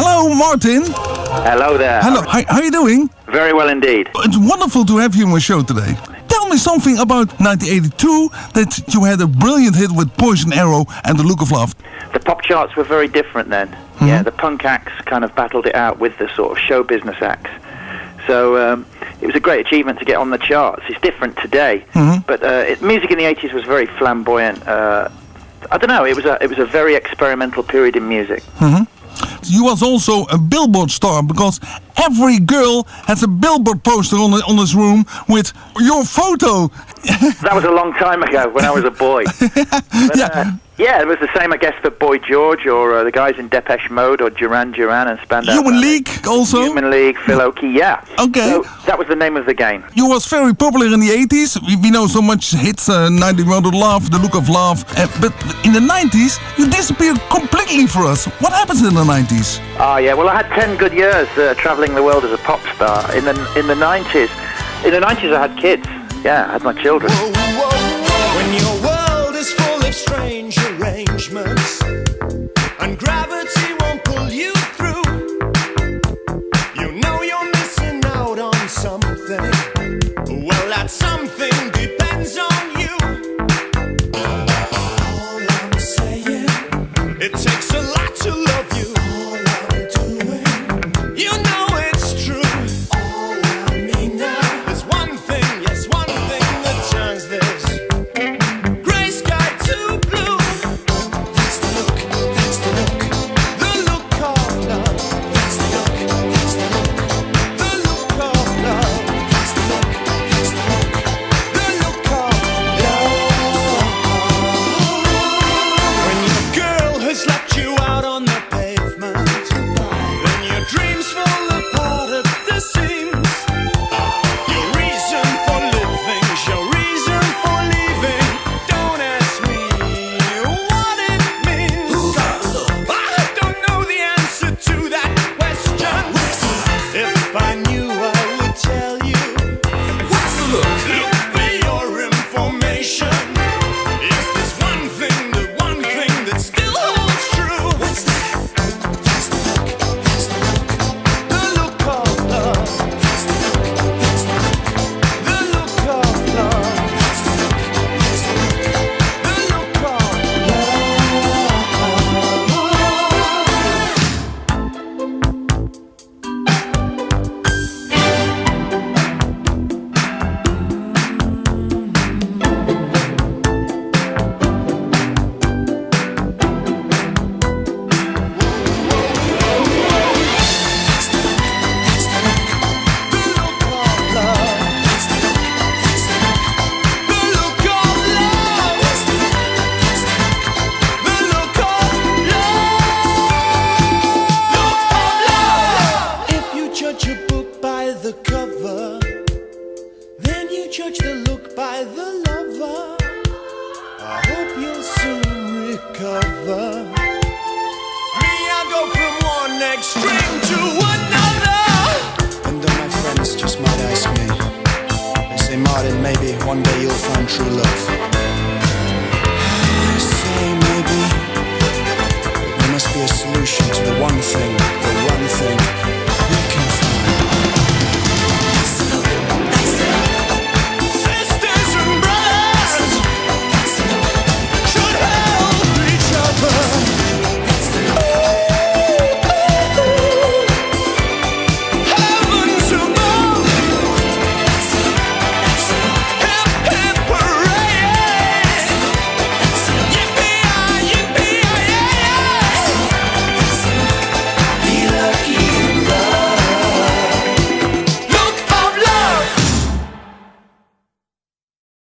Hello, Martin. Hello there. Hello. How are you doing? Very well indeed. It's wonderful to have you on my show today. Tell me something about 1982 that you had a brilliant hit with Poison Arrow and The Look of Love. The pop charts were very different then. Mm-hmm. Yeah, the punk acts kind of battled it out with the sort of show business acts. So it was a great achievement to get on the charts. It's different today, but music in the 80s was very flamboyant. I don't know. It was a very experimental period in music. You was also a Billboard star because every girl has a Billboard poster on his room with your photo. That was a long time ago when I was a boy. But, yeah, it was the same, I guess, for Boy George or the guys in Depeche Mode or Duran Duran and Spandau. Human League also? Human League, Phil Oakey, yeah. Okay. So that was the name of the game. You was very popular in the 80s. We know so much hits, 91 Love, The Look of Love. But in the 90s, you disappeared completely for us. What happened in the 90s? Oh, yeah, well, I had 10 good years travelling the world as a pop star. In the 90s, I had kids. Yeah, I had my children. When your world is full of strange arrangements and gravity won't pull you through, you know you're missing out on something. Well, that something depends on you. All I'm saying, it takes a lot to love you. All I'm doing, you know it's true. All I mean now is one thing, yes, one thing that turns this gray sky to blue. That's the look, that's the look, the look of love. That's the look, that's the look, the look of love. That's the look, that's the look, the look of love. When your girl has left you out on the pavement, when your dreams fall apart at the seams, your reason for living, your reason for leaving, don't ask me what it means. I don't know the answer to that question. If I knew, I would tell you. What's the look? Look for your information. Is this one thing, the one thing that still holds true? What's that? That's the look, that's the look, the look of love. That's the look, that's the look, the look of love. That's the look, that's the look, the look of love. If you judge a book by the cover, then you judge the look by the lover. I hope you'll soon recover. Me, I go from one extreme to another. And my friends just might ask me, they say, Martin, maybe one day you'll find true love. I say maybe, but there must be a solution to the one thing